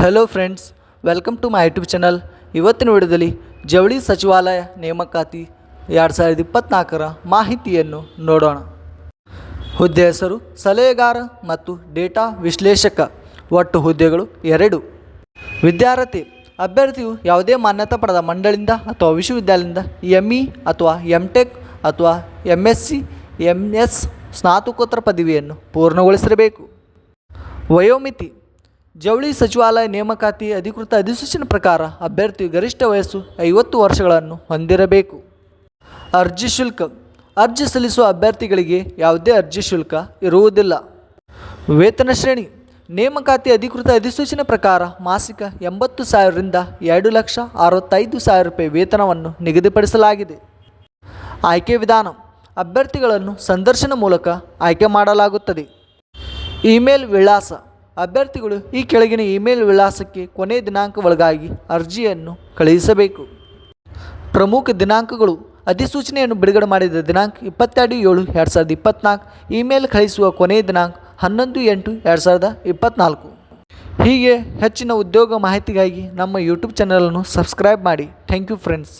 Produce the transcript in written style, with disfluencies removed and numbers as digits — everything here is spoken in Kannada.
Hello friends, welcome to my YouTube channel. ಇವತ್ತಿನ ವಿಡಿಯೋದಲ್ಲಿ ಜವಳಿ ಸಚಿವಾಲಯ ನೇಮಕಾತಿ 2024ರ ಮಾಹಿತಿಯನ್ನು ನೋಡೋಣ. ಹುದ್ದೆ ಹೆಸರು ಸಲಹೆಗಾರ ಮತ್ತು ಡೇಟಾ ವಿಶ್ಲೇಷಕ. ಒಟ್ಟು ಹುದ್ದೆಗಳು 2. ವಿದ್ಯಾರ್ಥಿ ಅಭ್ಯರ್ಥಿಯು ಯಾವುದೇ ಮಾನ್ಯತಾ ಪಡೆದ ಮಂಡಳಿಯಿಂದ ಅಥವಾ ವಿಶ್ವವಿದ್ಯಾಲಯದಿಂದ ME ಅಥವಾ MTech ಅಥವಾ MSc MS ಸ್ನಾತಕೋತ್ತರ ಪದವಿಯನ್ನು ಪೂರ್ಣಗೊಳಿಸಿರಬೇಕು. ವಯೋಮಿತಿ ಜವಳಿ ಸಚಿವಾಲಯ ನೇಮಕಾತಿ ಅಧಿಕೃತ ಅಧಿಸೂಚನೆ ಪ್ರಕಾರ ಅಭ್ಯರ್ಥಿಯು ಗರಿಷ್ಠ ವಯಸ್ಸು 50 ವರ್ಷಗಳನ್ನು ಹೊಂದಿರಬೇಕು. ಅರ್ಜಿ ಶುಲ್ಕ ಅರ್ಜಿ ಸಲ್ಲಿಸುವ ಅಭ್ಯರ್ಥಿಗಳಿಗೆ ಯಾವುದೇ ಅರ್ಜಿ ಶುಲ್ಕ ಇರುವುದಿಲ್ಲ. ವೇತನ ಶ್ರೇಣಿ ನೇಮಕಾತಿ ಅಧಿಕೃತ ಅಧಿಸೂಚನೆ ಪ್ರಕಾರ ಮಾಸಿಕ 80,000ರಿಂದ 2,65,000 ರೂಪಾಯಿ ವೇತನವನ್ನು ನಿಗದಿಪಡಿಸಲಾಗಿದೆ. ಆಯ್ಕೆ ವಿಧಾನ ಅಭ್ಯರ್ಥಿಗಳನ್ನು ಸಂದರ್ಶನ ಮೂಲಕ ಆಯ್ಕೆ ಮಾಡಲಾಗುತ್ತದೆ. ಇಮೇಲ್ ವಿಳಾಸ ಅಭ್ಯರ್ಥಿಗಳು ಈ ಕೆಳಗಿನ ಇಮೇಲ್ ವಿಳಾಸಕ್ಕೆ ಕೊನೆಯ ದಿನಾಂಕ ಒಳಗಾಗಿ ಅರ್ಜಿಯನ್ನು ಕಳುಹಿಸಬೇಕು. ಪ್ರಮುಖ ದಿನಾಂಕಗಳು ಅಧಿಸೂಚನೆಯನ್ನು ಬಿಡುಗಡೆ ಮಾಡಿದ ದಿನಾಂಕ 22/7/2024. ಇಮೇಲ್ ಕಳುಹಿಸುವ ಕೊನೆಯ ದಿನಾಂಕ 11/8/2024. ಹೀಗೆ ಹೆಚ್ಚಿನ ಉದ್ಯೋಗ ಮಾಹಿತಿಗಾಗಿ ನಮ್ಮ ಯೂಟ್ಯೂಬ್ ಚಾನಲನ್ನು ಸಬ್ಸ್ಕ್ರೈಬ್ ಮಾಡಿ. Thank you friends.